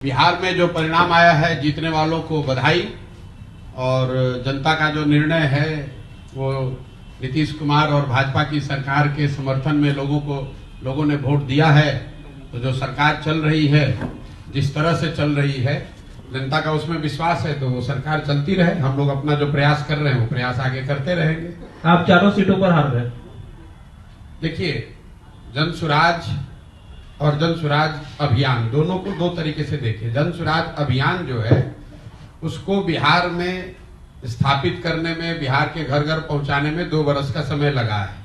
बिहार में जो परिणाम आया है, जीतने वालों को बधाई। और जनता का जो निर्णय है वो नीतीश कुमार और भाजपा की सरकार के समर्थन में लोगों ने वोट दिया है। तो जो सरकार चल रही है, जिस तरह से चल रही है, जनता का उसमें विश्वास है, तो वो सरकार चलती रहे। हम लोग अपना जो प्रयास कर रहे हैं वो प्रयास आगे करते रहेंगे। आप चारों सीटों पर हार रहे हैं। देखिए, जन सुराज और जन सुराज अभियान दोनों को दो तरीके से देखिए। जन सुराज अभियान जो है उसको बिहार में स्थापित करने में, बिहार के घर घर पहुंचाने में 2 वर्ष का समय लगा है।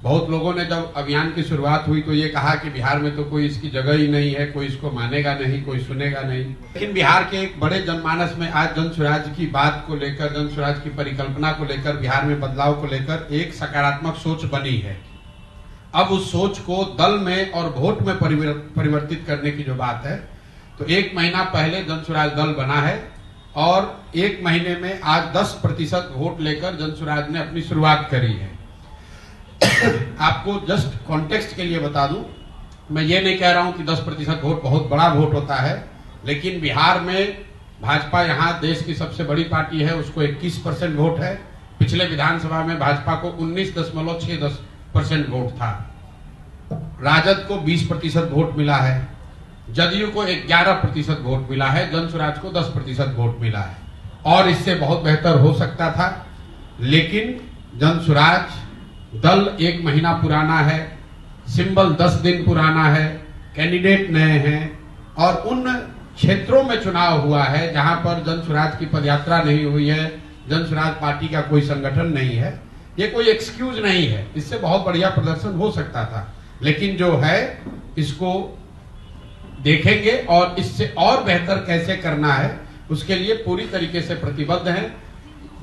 बहुत लोगों ने जब अभियान की शुरुआत हुई तो ये कहा कि बिहार में तो कोई इसकी जगह ही नहीं है, कोई इसको मानेगा नहीं, कोई सुनेगा नहीं। लेकिन बिहार के एक बड़े जनमानस में आज जन सुराज की बात को लेकर, जन सुराज की परिकल्पना को लेकर, बिहार में बदलाव को लेकर एक सकारात्मक सोच बनी है। अब उस सोच को दल में और वोट में परिवर्तित करने की जो बात है, तो 1 महीना पहले जन सुराज दल बना है और 1 महीने में आज 10% वोट लेकर जन सुराज ने अपनी शुरुआत करी है। आपको जस्ट कॉन्टेक्स्ट के लिए बता दूं, मैं ये नहीं कह रहा हूं कि 10% वोट बहुत बड़ा वोट होता है, लेकिन बिहार में भाजपा यहाँ देश की सबसे बड़ी पार्टी है, उसको 21% वोट है। पिछले विधानसभा में भाजपा को 19.6% वोट था। राजद को 20% वोट मिला है, जदयू को 11% वोट मिला है, जन सुराज को 10% वोट मिला है। और इससे बहुत बेहतर हो सकता था, लेकिन जन सुराज दल 1 महीना पुराना है, सिंबल 10 दिन पुराना है, कैंडिडेट नए हैं और उन क्षेत्रों में चुनाव हुआ है जहां पर जन सुराज की पदयात्रा नहीं हुई है, जन सुराज पार्टी का कोई संगठन नहीं है। ये कोई एक्सक्यूज नहीं है, इससे बहुत बढ़िया प्रदर्शन हो सकता था, लेकिन जो है इसको देखेंगे और इससे और बेहतर कैसे करना है उसके लिए पूरी तरीके से प्रतिबद्ध हैं।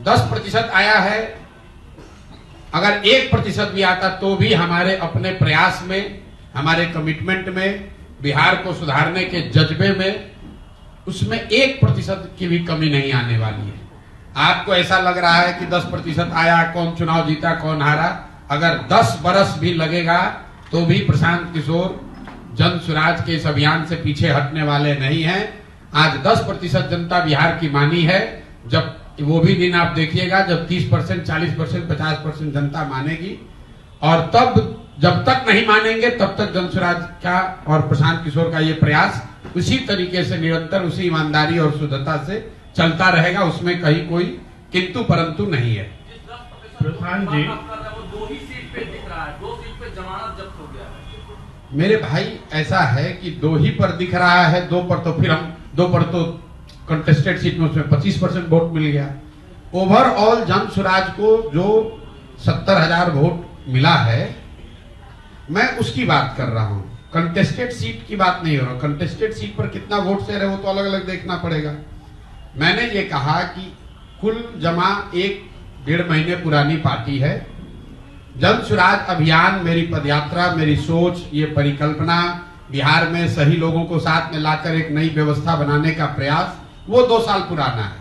10% आया है, अगर 1% भी आता तो भी हमारे अपने प्रयास में, हमारे कमिटमेंट में, बिहार को सुधारने के जज्बे में, उसमें 1% की भी कमी नहीं आने वाली है। आपको ऐसा लग रहा है कि 10% आया, कौन चुनाव जीता कौन हारा, अगर 10 बरस भी लगेगा तो भी प्रशांत किशोर जन सुराज के इस अभियान से पीछे हटने वाले नहीं हैं। आज 10% जनता बिहार की मानी है, जब वो भी दिन आप देखिएगा जब 30%, 40%, 50% जनता मानेगी। और तब जब तक नहीं मानेंगे तब तक जन सुराज का और प्रशांत किशोर का ये प्रयास उसी तरीके से निरंतर, उसी ईमानदारी और शुद्धता से चलता रहेगा, उसमें कहीं कोई किंतु परंतु नहीं है। प्रधान जी, 2 ही सीट पे दिख रहा है, 2 सीट पे जमानत जब्त हो गया है। मेरे भाई, ऐसा है कि 2 ही पर दिख रहा है, 2 पर तो फिर हम 2 पर तो कंटेस्टेड सीट में उसमें 25% वोट मिल गया। ओवरऑल जन सुराज को जो 70,000 वोट मिला है, मैं उसकी बात कर रहा हूं, कंटेस्टेड सीट की बात नहीं हो रहा। कंटेस्टेड सीट पर कितना वोट शेयर है वो तो अलग अलग देखना पड़ेगा। मैंने ये कहा कि कुल जमा 1-1.5 महीने पुरानी पार्टी है। जन सुराज अभियान, मेरी पदयात्रा, मेरी सोच, ये परिकल्पना, बिहार में सही लोगों को साथ में लाकर एक नई व्यवस्था बनाने का प्रयास, वो 2 साल पुराना है।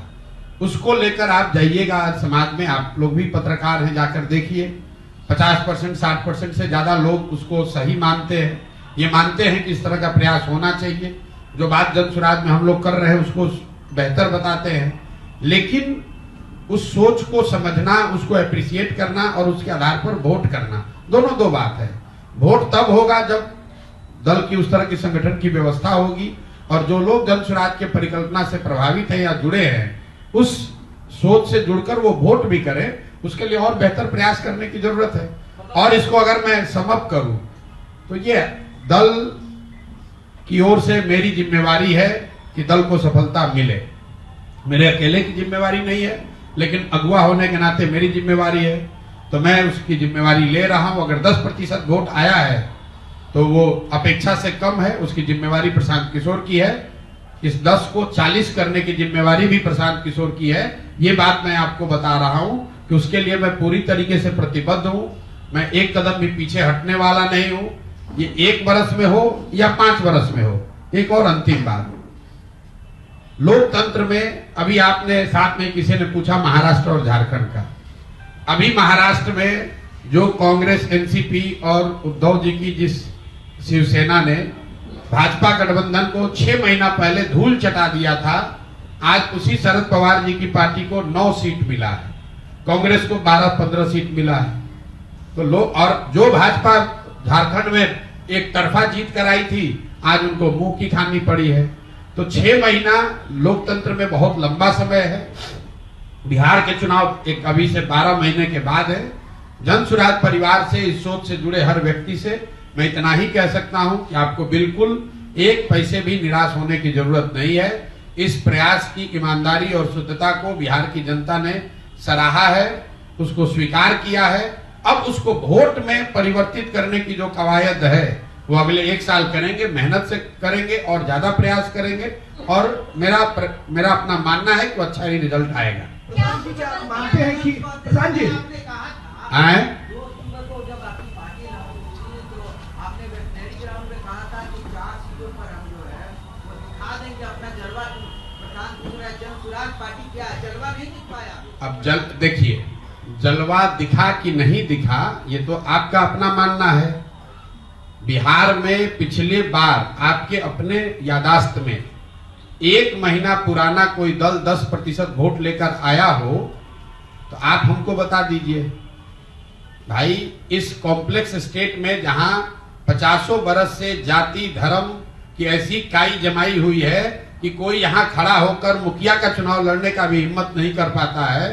उसको लेकर आप जाइएगा आज समाज में, आप लोग भी पत्रकार हैं, जाकर देखिए 50%, 60% से ज्यादा लोग उसको सही मानते हैं। ये मानते हैं कि इस तरह का प्रयास होना चाहिए। जो बात जन सुराज में हम लोग कर रहे हैं उसको बेहतर बताते हैं, लेकिन उस सोच को समझना, उसको अप्रिशिएट करना और उसके आधार पर वोट करना, दोनों 2 बात है। वोट तब होगा जब दल की उस तरह की संगठन की व्यवस्था होगी और जो लोग जन सुराज के परिकल्पना से प्रभावित हैं या जुड़े हैं, उस सोच से जुड़कर वो वोट भी करें। उसके लिए और बेहतर प्रयास करने की जरूरत है। और इसको अगर मैं समअप करूं तो ये दल की ओर से मेरी जिम्मेवारी है कि दल को सफलता मिले। मेरे अकेले की जिम्मेवारी नहीं है, लेकिन अगुवा होने के नाते मेरी जिम्मेवारी है, तो मैं उसकी जिम्मेवारी ले रहा हूं। अगर 10% वोट आया है तो वो अपेक्षा से कम है, उसकी जिम्मेवारी प्रशांत किशोर की है। इस 10 को 40 करने की जिम्मेवारी भी प्रशांत किशोर की है। ये बात मैं आपको बता रहा हूं कि उसके लिए मैं पूरी तरीके से प्रतिबद्ध हूं। मैं एक कदम भी पीछे हटने वाला नहीं हूं। ये 1 बरस में हो या 5 बरस में हो। एक और अंतिम बात, लोकतंत्र में अभी आपने साथ में किसी ने पूछा महाराष्ट्र और झारखंड का। अभी महाराष्ट्र में जो कांग्रेस, एनसीपी और उद्धव जी की जिस शिवसेना ने भाजपा गठबंधन को 6 महीना पहले धूल चटा दिया था, आज उसी शरद पवार जी की पार्टी को 9 सीट मिला है, कांग्रेस को 12-15 सीट मिला है। तो लोग, और जो भाजपा झारखंड में एक तरफा जीत कराई थी, आज उनको मुंह की खानी पड़ी है। तो 6 महीना लोकतंत्र में बहुत लंबा समय है। बिहार के चुनाव एक अभी से 12 महीने के बाद है। जन सुराज परिवार से, इस सोच से जुड़े हर व्यक्ति से मैं इतना ही कह सकता हूं कि आपको बिल्कुल एक पैसे भी निराश होने की जरूरत नहीं है। इस प्रयास की ईमानदारी और शुद्धता को बिहार की जनता ने सराहा है, उसको स्वीकार किया है। अब उसको वोट में परिवर्तित करने की जो कवायद है वो अगले 1 साल करेंगे, मेहनत से करेंगे और ज्यादा प्रयास करेंगे। और मेरा अपना मानना है कि अच्छा ही रिजल्ट आएगा। मानते हैं कि प्रधान जी आए अब देखिए, जलवा दिखा कि नहीं दिखा ये तो आपका अपना मानना है। बिहार में पिछले बार आपके अपने यादाश्त में 1 महीना पुराना कोई दल 10% वोट लेकर आया हो तो आप हमको बता दीजिए। भाई, इस कॉम्प्लेक्स स्टेट में जहां 50 बरस से जाति धर्म की ऐसी काई जमाई हुई है कि कोई यहां खड़ा होकर मुखिया का चुनाव लड़ने का भी हिम्मत नहीं कर पाता है,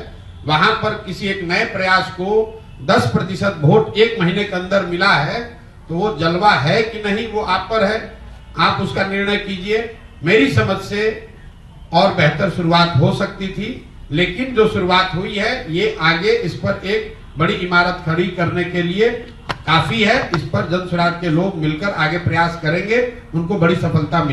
वहां पर किसी एक नए प्रयास को 10% वोट 1 महीने के अंदर मिला है, तो वो जलवा है कि नहीं वो आप पर है। आप उसका निर्णय कीजिए। मेरी समझ से और बेहतर शुरुआत हो सकती थी, लेकिन जो शुरुआत हुई है ये आगे इस पर एक बड़ी इमारत खड़ी करने के लिए काफी है। इस पर जन सुराज के लोग मिलकर आगे प्रयास करेंगे, उनको बड़ी सफलता